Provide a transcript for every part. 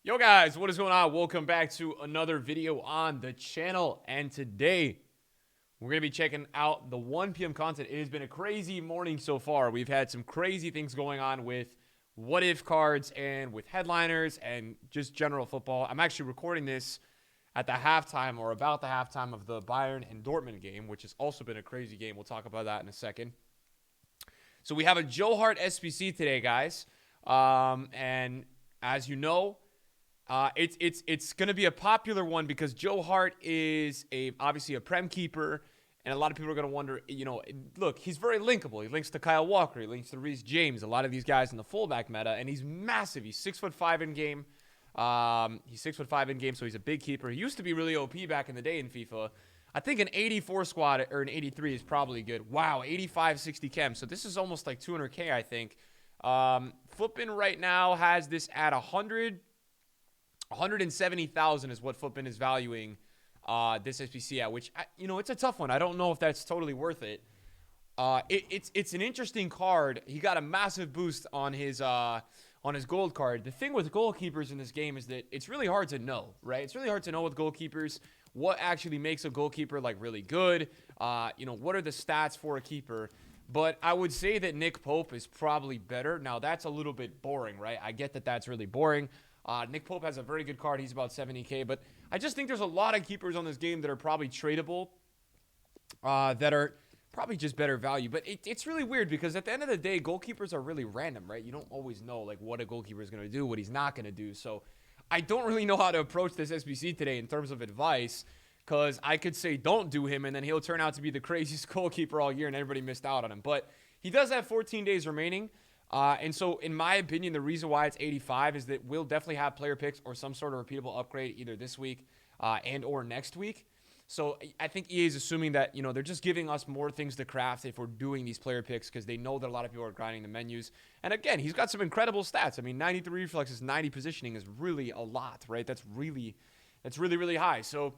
Yo guys, what is going on? Welcome back to another video on the channel, and today we're going to be checking out the 1 p.m. content. It has been a crazy morning so far. We've had some crazy things going on with what if cards and with headliners and just general football. I'm actually recording this at the halftime or about the halftime of the Bayern and Dortmund game, which has also been a crazy game. We'll talk about that in a second. So we have a Joe Hart SBC today, guys. And as you know, it's going to be a popular one because Joe Hart is obviously a Prem keeper, and a lot of people are going to wonder, look, he's very linkable. He links to Kyle Walker. He links to Reece James, a lot of these guys in the fullback meta, and he's massive. He's 6'5" in game. He's 6'5" in game, so he's a big keeper. He used to be really OP back in the day in FIFA. I think an 84 squad or an 83 is probably good. Wow, 85, 60 chem. So this is almost like 200K, I think. Footbin right now has this at 170,000 is what Footbin is valuing this SBC at, which, it's a tough one. I don't know if that's totally worth it. It's an interesting card. He got a massive boost on his gold card. The thing with goalkeepers in this game is that it's really hard to know, right? It's really hard to know with goalkeepers what actually makes a goalkeeper like really good. What are the stats for a keeper? But I would say that Nick Pope is probably better. Now, that's a little bit boring, right? I get that that's really boring. Nick Pope has a very good card. He's about 70K. But I just think there's a lot of keepers on this game that are probably tradable, that are probably just better value. But it's really weird because at the end of the day, goalkeepers are really random, right? You don't always know like what a goalkeeper is going to do, what he's not going to do. So I don't really know how to approach this SBC today in terms of advice, because I could say don't do him, and then he'll turn out to be the craziest goalkeeper all year, and everybody missed out on him. But he does have 14 days remaining. And so, in my opinion, the reason why it's 85 is that we'll definitely have player picks or some sort of repeatable upgrade either this week and or next week. So I think EA is assuming that, they're just giving us more things to craft if we're doing these player picks, because they know that a lot of people are grinding the menus. And again, he's got some incredible stats. I mean, 93 reflexes, 90 positioning is really a lot, right? That's really, really high. So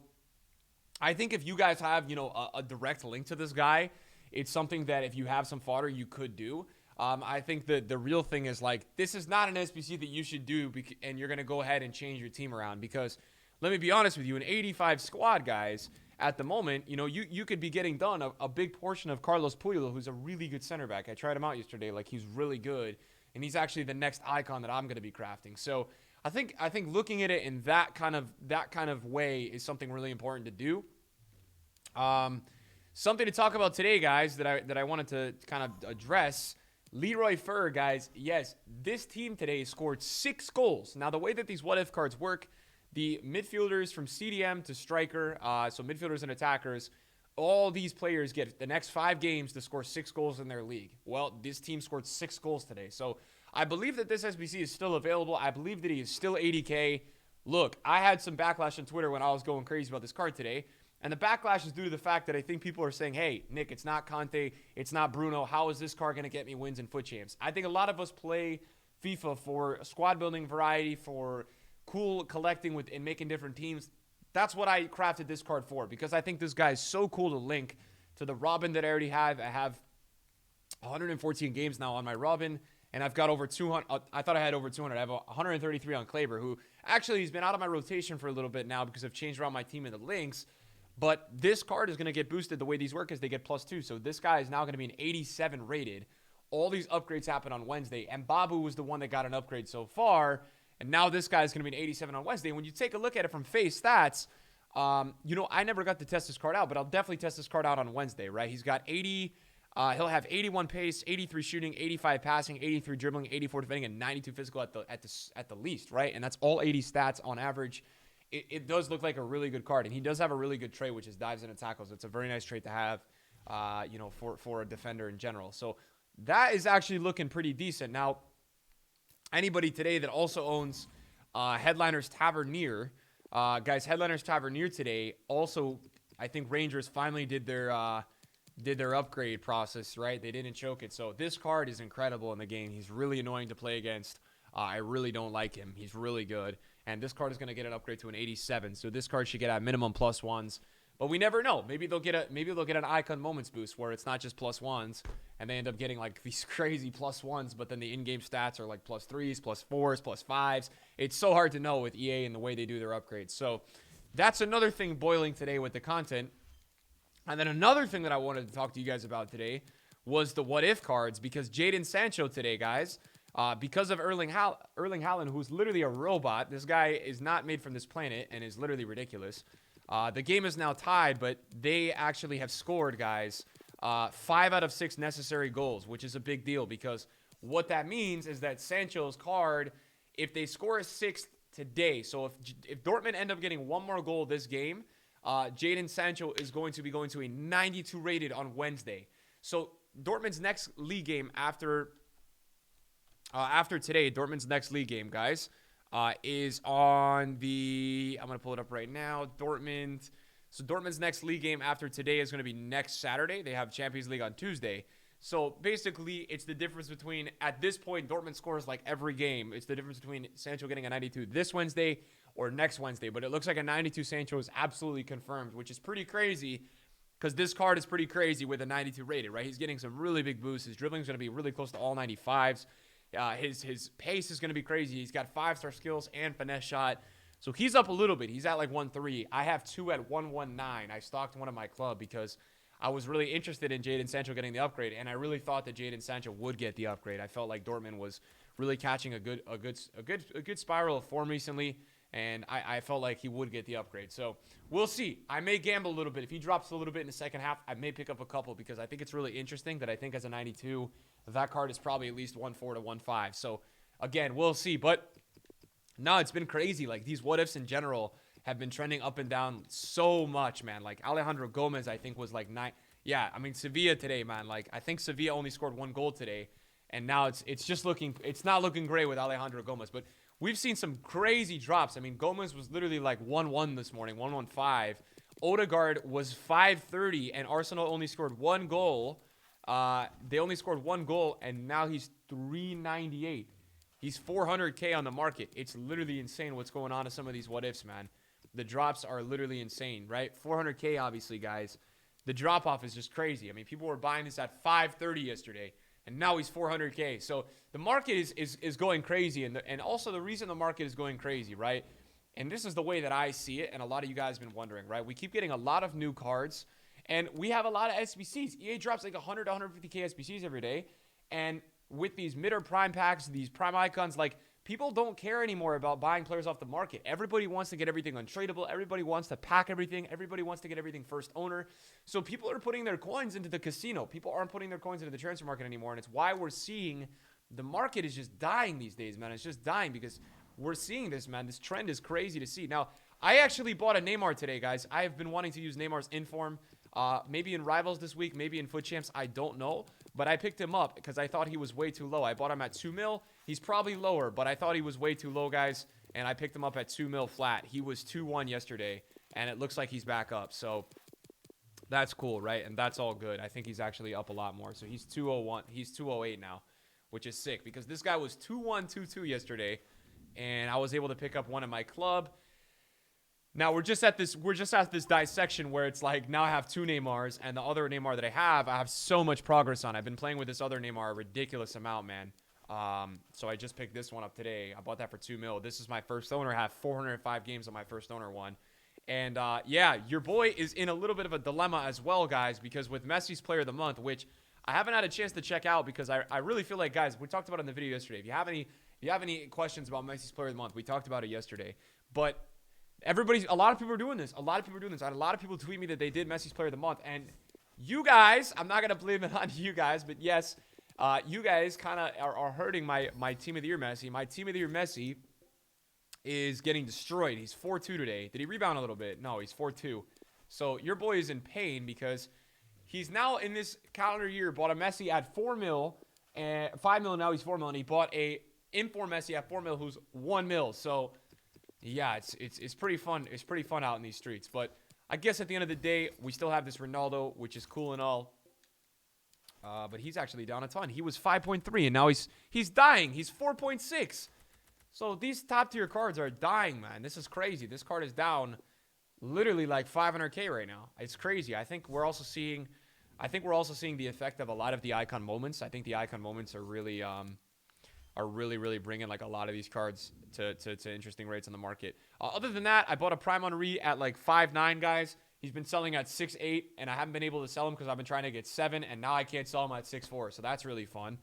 I think if you guys have, a direct link to this guy, it's something that if you have some fodder, you could do. I think that the real thing is, like, this is not an SBC that you should do and you're going to go ahead and change your team around, because let me be honest with you, an 85 squad, guys, at the moment, you could be getting done a big portion of Carlos Puyol, who's a really good center back. I tried him out yesterday. Like, he's really good, and he's actually the next icon that I'm going to be crafting. So I think looking at it in that kind of way is something really important to do. Something to talk about today, guys, that I wanted to kind of address. Leroy Fer, guys, yes, this team today scored 6 goals. Now, the way that these what-if cards work, the midfielders from CDM to striker, so midfielders and attackers, all these players get the next 5 games to score 6 goals in their league. Well, this team scored 6 goals today. So I believe that this SBC is still available. I believe that he is still 80K. Look, I had some backlash on Twitter when I was going crazy about this card today. And the backlash is due to the fact that I think people are saying, hey, Nick, it's not Conte, it's not Bruno. How is this card going to get me wins in foot champs? I think a lot of us play FIFA for squad building variety, for cool collecting and making different teams. That's what I crafted this card for, because I think this guy is so cool to link to the Robin that I already have. I have 114 games now on my Robin, and I've got over 200. I thought I had over 200. I have 133 on Kleber, who actually has been out of my rotation for a little bit now because I've changed around my team in the links. But this card is going to get boosted. The way these work is they get +2. So this guy is now going to be an 87 rated. All these upgrades happen on Wednesday. And Babu was the one that got an upgrade so far. And now this guy is going to be an 87 on Wednesday. When you take a look at it from face stats, I never got to test this card out, but I'll definitely test this card out on Wednesday, right? He's got 80. He'll have 81 pace, 83 shooting, 85 passing, 83 dribbling, 84 defending, and 92 physical at the least, right? And that's all 80 stats on average. It does look like a really good card, and he does have a really good trait, which is dives into tackles. It's a very nice trait to have, for a defender in general. So that is actually looking pretty decent. Now, anybody today that also owns Headliners Tavernier, guys, Headliners Tavernier today also, I think Rangers finally did their upgrade process, right? They didn't choke it. So this card is incredible in the game. He's really annoying to play against. I really don't like him. He's really good. And this card is going to get an upgrade to an 87. So this card should get at minimum +1s. But we never know. Maybe they'll get an icon moments boost where it's not just +1s and they end up getting like these crazy +1s, but then the in-game stats are like +3s, +4s, +5s. It's so hard to know with EA and the way they do their upgrades. So that's another thing boiling today with the content. And then another thing that I wanted to talk to you guys about today was the what if cards, because Jadon Sancho today, guys, because of Erling Haaland, who's literally a robot. This guy is not made from this planet and is literally ridiculous. The game is now tied, but they actually have scored, guys, 5 out of 6 necessary goals, which is a big deal, because what that means is that Sancho's card, if they score a 6th today, so if Dortmund end up getting one more goal this game, Jadon Sancho is going to be going to a 92 rated on Wednesday. So Dortmund's next league game after today, Dortmund's next league game, guys, is on the, I'm going to pull it up right now, Dortmund's next league game after today is going to be next Saturday. They have Champions League on Tuesday. So basically, it's the difference between, at this point, Dortmund scores like every game. It's the difference between Sancho getting a 92 this Wednesday or next Wednesday. But it looks like a 92 Sancho is absolutely confirmed, which is pretty crazy, because this card is pretty crazy with a 92 rated, right? He's getting some really big boosts. His dribbling is going to be really close to all 95s. His pace is going to be crazy. He's got 5-star skills and finesse shot. So he's up a little bit. He's at like 1.3. I have 2 at 1.19. I stocked one in my club because I was really interested in Jadon Sancho getting the upgrade, and I really thought that Jadon Sancho would get the upgrade. I felt like Dortmund was really catching a good spiral of form recently, and I felt like he would get the upgrade. So we'll see. I may gamble a little bit. If he drops a little bit in the second half, I may pick up a couple, because I think it's really interesting that I think as a 92, that card is probably at least 1.4 to 1.5. So again, we'll see. But no, it's been crazy. Like, these what ifs in general have been trending up and down so much, man. Like, Alejandro Gomez, I think, was like 9. Yeah, I mean, Sevilla today, man. Like, I think Sevilla only scored 1 goal today, and now it's not looking great with Alejandro Gomez. But we've seen some crazy drops. I mean, Gomez was literally like 1-1 this morning, 1-1-5. Odegaard was 530, and Arsenal only scored 1 goal. They only scored 1 goal, and now he's 398. He's 400K on the market. It's literally insane what's going on to some of these what ifs, man. The drops are literally insane, right? 400K, obviously, guys. The drop-off is just crazy. I mean, people were buying this at 530 yesterday, and now he's 400K. So the market is going crazy, and also the reason the market is going crazy, right? And this is the way that I see it, and a lot of you guys have been wondering, right? We keep getting a lot of new cards, and we have a lot of SBCs. EA drops like 100 to 150K SBCs every day, and with these mid or prime packs, these prime icons, like, people don't care anymore about buying players off the market. Everybody wants to get everything untradeable. Everybody wants to pack everything. Everybody wants to get everything first owner. So people are putting their coins into the casino. People aren't putting their coins into the transfer market anymore, and it's why we're seeing the market is just dying these days, man. It's just dying because we're seeing this, man. This trend is crazy to see. Now, I actually bought a Neymar today, guys. I have been wanting to use Neymar's inform. Maybe in Rivals this week, maybe in Foot Champs, I don't know. But I picked him up because I thought he was way too low. I bought him at 2 mil. He's probably lower, but I thought he was way too low, guys. And I picked him up at 2 mil flat. He was 2-1 yesterday, and it looks like he's back up. So that's cool, right? And that's all good. I think he's actually up a lot more. So he's 201. He's 208 now, which is sick because this guy was 2-1, 2-2 yesterday, and I was able to pick up one in my club. Now we're just at this dissection where it's like, now I have 2 Neymars, and the other Neymar that I have so much progress on. I've been playing with this other Neymar a ridiculous amount, man. So I just picked this one up today. I bought that for 2 mil. This is my first owner. I have 405 games on my first owner one. And yeah, your boy is in a little bit of a dilemma as well, guys, because with Messi's Player of the Month, which I haven't had a chance to check out because I really feel like, guys, we talked about it in the video yesterday. If you have any questions about Messi's Player of the Month, we talked about it yesterday. But a lot of people are doing this. I had a lot of people tweet me that they did Messi's Player of the Month. And you guys, I'm not going to blame it on you guys, but yes, you guys kind of are hurting my Team of the Year Messi. My Team of the Year Messi is getting destroyed. He's 4-2 today. Did he rebound a little bit? No, he's 4-2. So your boy is in pain because he's now in this calendar year bought a Messi at 4 mil and 5 mil. Now he's 4 mil, and he bought a inform Messi at 4 mil who's 1 mil. So yeah, it's pretty fun. It's pretty fun out in these streets. But I guess at the end of the day, we still have this Ronaldo, which is cool and all. But he's actually down a ton. He was 5.3, and now he's dying. He's 4.6. So these top tier cards are dying, man. This is crazy. This card is down literally like 500K right now. It's crazy. I think we're also seeing the effect of a lot of the icon moments. I think the icon moments are really bringing like a lot of these cards to interesting rates on the market. Other than that, I bought a Prime Henry at like 5.9, guys. He's been selling at 6.8, and I haven't been able to sell him because I've been trying to get 7, and now I can't sell him at 6.4. So that's really fun.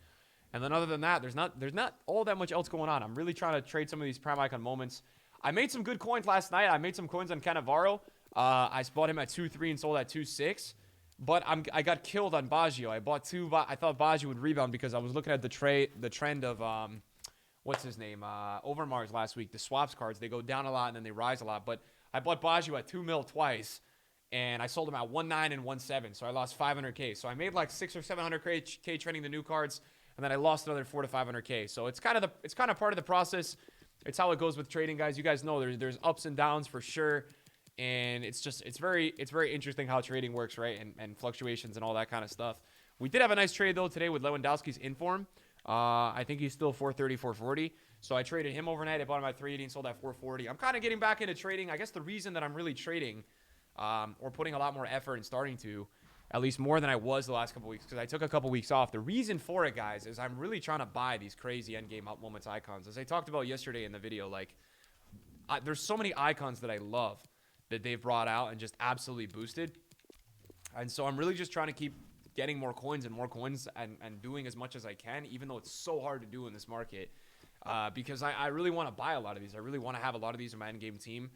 And then other than that, there's not all that much else going on. I'm really trying to trade some of these Prime Icon moments. I made some good coins last night. I made some coins on Cannavaro. I bought him at 2.3 and sold at 2.6. But I got killed on Baggio. I bought two. I thought Baggio would rebound because I was looking at the trend of what's his name, Overmars last week. The swaps cards, they go down a lot and then they rise a lot. But I bought Baggio at 2 mil twice, and I sold him at 1.9 and 1.7. So I lost 500K. So I made like 600 or 700K trading the new cards, and then I lost another 400 to 500K. So it's kind of part of the process. It's how it goes with trading, guys. You guys know there's ups and downs for sure. And it's very interesting how trading works, right? And fluctuations and all that kind of stuff. We did have a nice trade, though, today with Lewandowski's inform. I think he's still 430, 440. So I traded him overnight. I bought him at 380 and sold at 440. I'm kind of getting back into trading. I guess the reason that I'm really trading or putting a lot more effort and starting to, at least more than I was the last couple weeks, because I took a couple weeks off. The reason for it, guys, is I'm really trying to buy these crazy endgame up moments icons. As I talked about yesterday in the video, like there's so many icons that I love that they've brought out and just absolutely boosted. And so I'm really just trying to keep getting more coins and doing as much as I can, even though it's so hard to do in this market, because I really want to buy a lot of these. I really want to have a lot of these in my endgame team.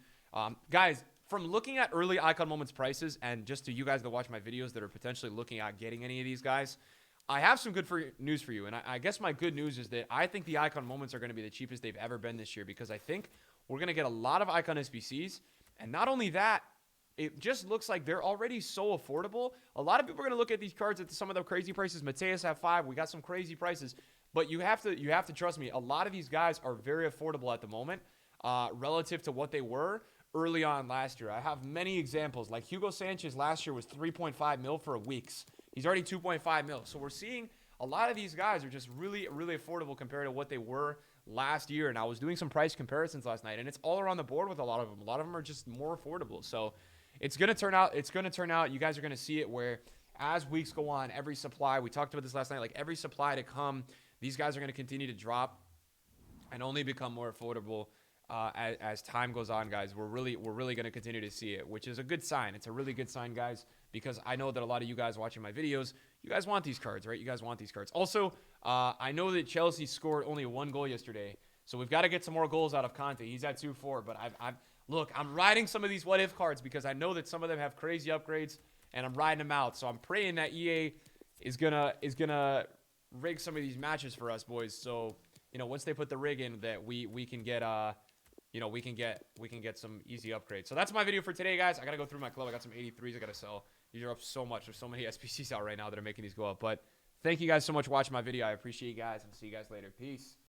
Guys, from looking at early icon moments prices, and just to you guys that watch my videos that are potentially looking at getting any of these guys, I have some good news for you. And I guess my good news is that I think the icon moments are going to be the cheapest they've ever been this year, because I think we're going to get a lot of icon SBCs. And not only that, it just looks like they're already so affordable. A lot of people are going to look at these cards at some of the crazy prices. Mateus at 5. We got some crazy prices. But you have to trust me. A lot of these guys are very affordable at the moment relative to what they were early on last year. I have many examples. Like Hugo Sanchez last year was 3.5 mil for weeks. He's already 2.5 mil. So we're seeing a lot of these guys are just really affordable compared to what they were last year. And I was doing some price comparisons last night, and it's all around the board with a lot of them. A lot of them are just more affordable. So it's going to turn out, you guys are going to see it where as weeks go on, every supply, we talked about this last night, like every supply to come, these guys are going to continue to drop and only become more affordable as time goes on, guys. We're really going to continue to see it, which is a good sign. It's a really good sign, guys, because I know that a lot of you guys watching my videos, you guys want these cards, right? You guys want these cards. Also, I know that Chelsea scored only 1 goal yesterday, so we've got to get some more goals out of Conte. He's at 2-4, but I'm riding some of these what-if cards because I know that some of them have crazy upgrades, and I'm riding them out. So I'm praying that EA is gonna rig some of these matches for us, boys. So once they put the rig in, that we can get we can get some easy upgrades. So that's my video for today, guys. I gotta go through my club. I got some 83s I gotta sell. These are up so much. There's so many SBCs out right now that are making these go up. But thank you guys so much for watching my video. I appreciate you guys, and see you guys later. Peace.